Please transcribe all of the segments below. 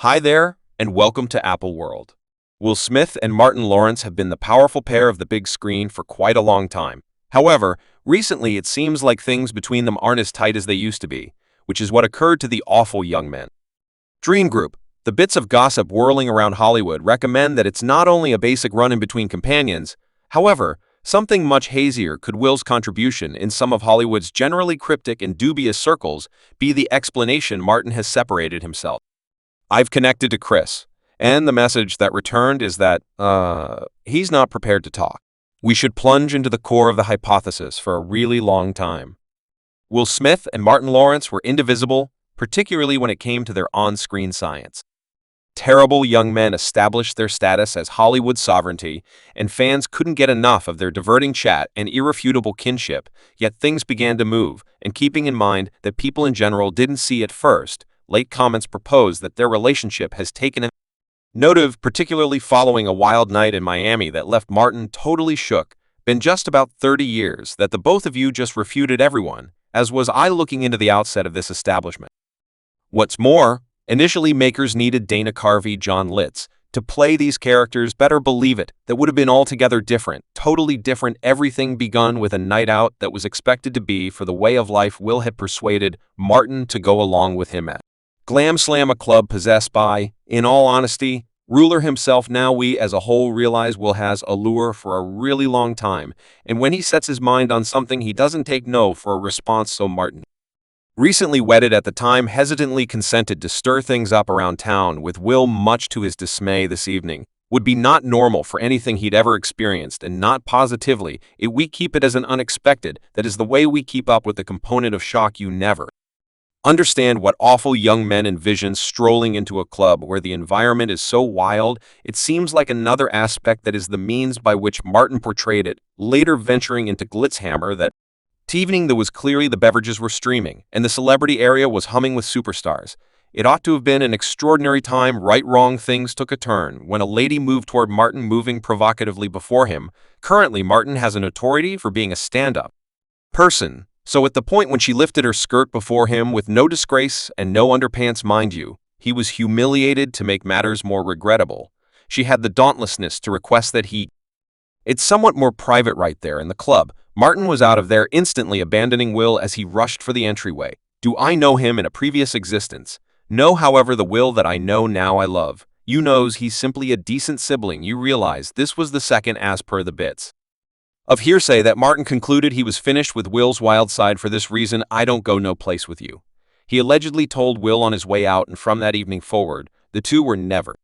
Hi there, and welcome to Apple World. Will Smith and Martin Lawrence have been the powerful pair of the big screen for quite a long time. However, recently it seems like things between them aren't as tight as they used to be, which is what occurred to the awful young men. Dream Group, the bits of gossip whirling around Hollywood recommend that it's not only a basic run-in between companions. However, something much hazier could Will's contribution in some of Hollywood's generally cryptic and dubious circles be the explanation Martin has separated himself. I've connected to Chris, and the message that returned is that, he's not prepared to talk. We should plunge into the core of the hypothesis for a really long time. Will Smith and Martin Lawrence were indivisible, particularly when it came to their on-screen science. Terrible young men established their status as Hollywood sovereignty, and fans couldn't get enough of their diverting chat and irrefutable kinship, yet things began to move, and keeping in mind that people in general didn't see at first, late comments propose that their relationship has taken a note, particularly following a wild night in Miami that left Martin totally shook. Been just about 30 years that the both of you just refuted everyone, as was I looking into the outset of this establishment. What's more, initially makers needed Dana Carvey, John Litz, to play these characters. Better believe it, that would have been altogether different, totally different. Everything begun with a night out that was expected to be for the way of life Will had persuaded Martin to go along with him at. Glam Slam, a club possessed by, in all honesty, ruler himself. Now we as a whole realize Will has a lure for a really long time, and when he sets his mind on something he doesn't take no for a response. So Martin, recently wedded at the time, hesitantly consented to stir things up around town with Will, much to his dismay. This evening would be not normal for anything he'd ever experienced, and not positively. We keep it as an unexpected. That is the way we keep up with the component of shock. You never understand what awful young men envision strolling into a club where the environment is so wild. It seems like another aspect that is the means by which Martin portrayed it, later venturing into Glitzhammer. That evening there was clearly the beverages were streaming, and the celebrity area was humming with superstars. It ought to have been an extraordinary time. Right, wrong things took a turn when a lady moved toward Martin, moving provocatively before him. Currently, Martin has a notoriety for being a stand-up person. So at the point when she lifted her skirt before him with no disgrace and no underpants, mind you, he was humiliated. To make matters more regrettable, she had the dauntlessness to request that he. It's somewhat more private right there in the club. Martin was out of there instantly, abandoning Will as he rushed for the entryway. Do I know him in a previous existence? No, however, the Will that I know now I love. You knows he's simply a decent sibling. You realize this was the second, as per the bits of hearsay, that Martin concluded he was finished with Will's wild side. For this reason, I don't go no place with you, he allegedly told Will on his way out, and from that evening forward, the two were never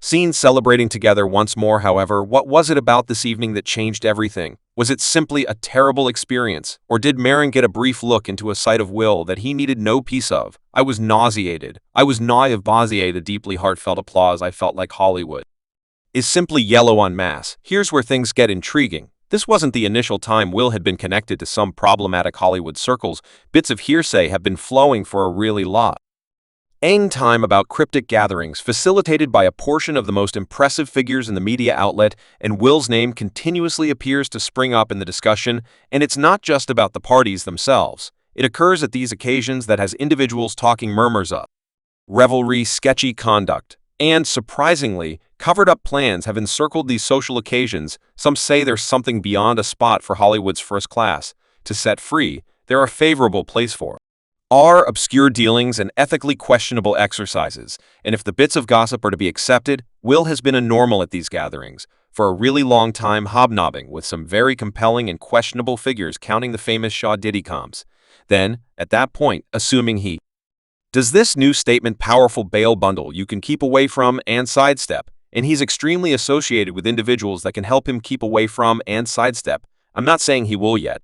seen celebrating together once more. However, what was it about this evening that changed everything? Was it simply a terrible experience, or did Marin get a brief look into a side of Will that he needed no piece of? I was nauseated. I was nauseated. Deeply heartfelt applause. I felt like Hollywood is simply yellow en masse. Here's where things get intriguing. This wasn't the initial time Will had been connected to some problematic Hollywood circles. Bits of hearsay have been flowing for a really long time about cryptic gatherings facilitated by a portion of the most impressive figures in the media outlet, and Will's name continuously appears to spring up in the discussion. And it's not just about the parties themselves. It occurs at these occasions that has individuals talking murmurs of revelry, sketchy conduct, and, surprisingly, covered-up plans have encircled these social occasions. Some say there's something beyond a spot for Hollywood's first class to set free. There are a favorable place for are obscure dealings and ethically questionable exercises, and if the bits of gossip are to be accepted, Will has been a normal at these gatherings for a really long time, hobnobbing with some very compelling and questionable figures, counting the famous Diddy comps. Then, at that point, assuming he does this new statement, powerful bail bundle you can keep away from and sidestep, and he's extremely associated with individuals that can help him keep away from and sidestep. I'm not saying he will yet.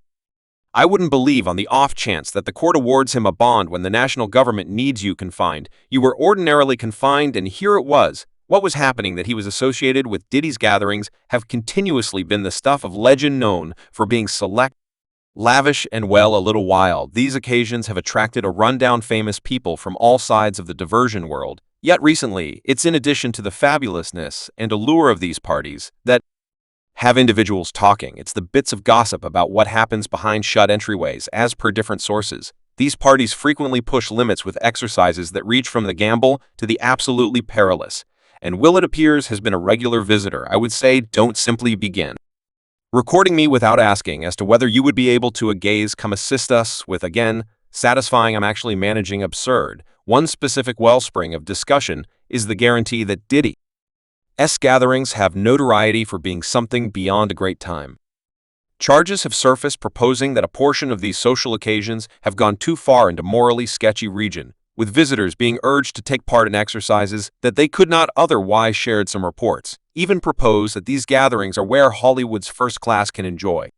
I wouldn't believe, on the off chance that the court awards him a bond when the national government needs you confined. You were ordinarily confined, and here it was. What was happening that he was associated with Diddy's gatherings have continuously been the stuff of legend, known for being select, lavish, and, well, a little wild. These occasions have attracted a rundown famous people from all sides of the diversion world. Yet recently, it's in addition to the fabulousness and allure of these parties that have individuals talking. It's the bits of gossip about what happens behind shut entryways, as per different sources. These parties frequently push limits with exercises that reach from the gamble to the absolutely perilous. And Will, it appears, has been a regular visitor. I would say don't simply begin recording me without asking as to whether you would be able to a gaze come assist us with, again, satisfying I'm actually managing absurd. One specific wellspring of discussion is the guarantee that Diddy's gatherings have notoriety for being something beyond a great time. Charges have surfaced proposing that a portion of these social occasions have gone too far into morally sketchy region, with visitors being urged to take part in exercises that they could not otherwise. Shared some reports even propose that these gatherings are where Hollywood's first class can enjoy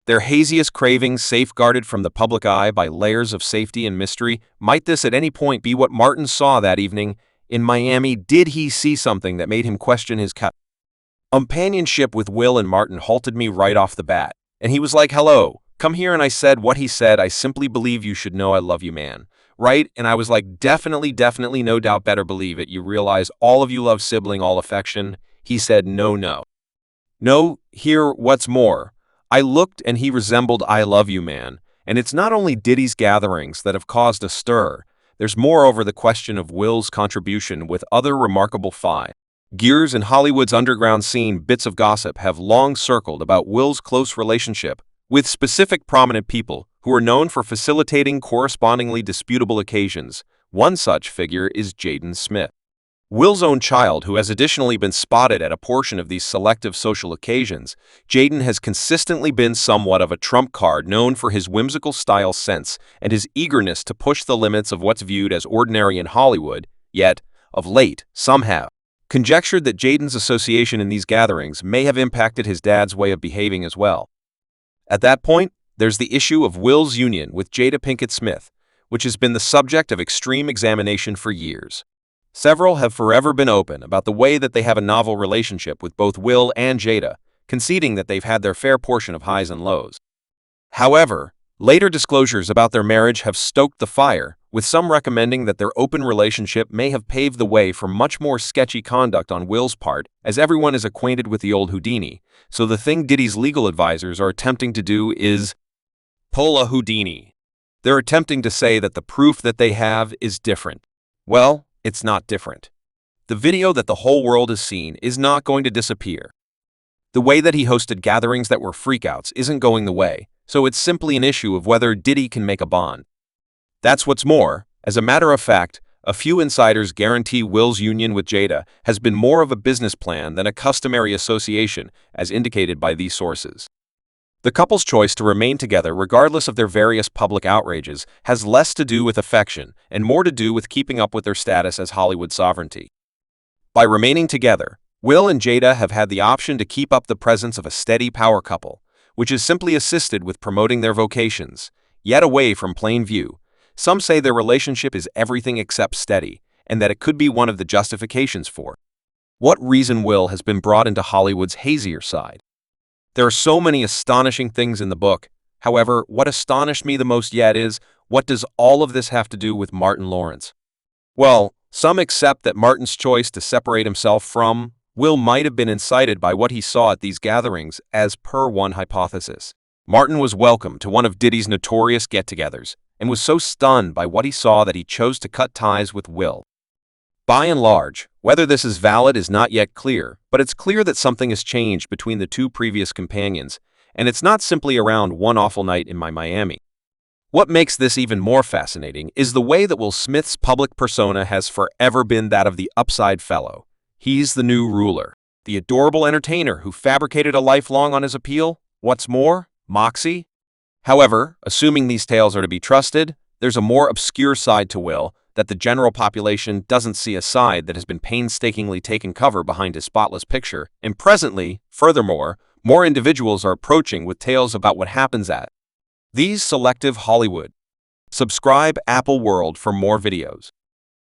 their haziest cravings, safeguarded from the public eye by layers of safety and mystery. Might this at any point be what Martin saw that evening in Miami? Did he see something that made him question his companionship with Will? And Martin halted me right off the bat, and he was like, "Hello, come here." And I said what he said. "I simply believe you should know I love you, man." Right? And I was like, definitely, no doubt, better believe it. You realize all of you love sibling, all affection. He said, no. Here, what's more. I looked and he resembled I love you, man. And it's not only Diddy's gatherings that have caused a stir. There's moreover the question of Will's contribution with other remarkable gears in Hollywood's underground scene. Bits of gossip have long circled about Will's close relationship with specific prominent people who are known for facilitating correspondingly disputable occasions. One such figure is Jaden Smith, Will's own child, who has additionally been spotted at a portion of these selective social occasions. Jaden has consistently been somewhat of a trump card, known for his whimsical style sense and his eagerness to push the limits of what's viewed as ordinary in Hollywood. Yet, of late, some have conjectured that Jaden's association in these gatherings may have impacted his dad's way of behaving as well. At that point, there's the issue of Will's union with Jada Pinkett Smith, which has been the subject of extreme examination for years. Several have forever been open about the way that they have a novel relationship with both Will and Jada, conceding that they've had their fair portion of highs and lows. However, later disclosures about their marriage have stoked the fire, with some recommending that their open relationship may have paved the way for much more sketchy conduct on Will's part, as everyone is acquainted with the old Houdini. So the thing Diddy's legal advisors are attempting to do is pull a Houdini. They're attempting to say that the proof that they have is different. Well, it's not different. The video that the whole world has seen is not going to disappear. The way that he hosted gatherings that were freakouts isn't going the way, so it's simply an issue of whether Diddy can make a bond. That's what's more. As a matter of fact, a few insiders guarantee Will's union with Jada has been more of a business plan than a customary association, as indicated by these sources. The couple's choice to remain together regardless of their various public outrages has less to do with affection and more to do with keeping up with their status as Hollywood sovereignty. By remaining together, Will and Jada have had the option to keep up the presence of a steady power couple, which has simply assisted with promoting their vocations. Yet away from plain view, some say their relationship is everything except steady, and that it could be one of the justifications for what reason Will has been brought into Hollywood's hazier side. There are so many astonishing things in the book. However, what astonished me the most yet is, what does all of this have to do with Martin Lawrence? Well, some accept that Martin's choice to separate himself from Will might have been incited by what he saw at these gatherings, as per one hypothesis. Martin was welcome to one of Diddy's notorious get-togethers, and was so stunned by what he saw that he chose to cut ties with Will. By and large, whether this is valid is not yet clear, but it's clear that something has changed between the two previous companions, and it's not simply around one awful night in Miami. What makes this even more fascinating is the way that Will Smith's public persona has forever been that of the upside fellow. He's the new ruler, the adorable entertainer who fabricated a lifelong on his appeal. What's more, moxie. However, assuming these tales are to be trusted, there's a more obscure side to Will that the general population doesn't see, a side that has been painstakingly taken cover behind his spotless picture, and presently, furthermore, more individuals are approaching with tales about what happens at these selective Hollywood. Subscribe Apple World for more videos.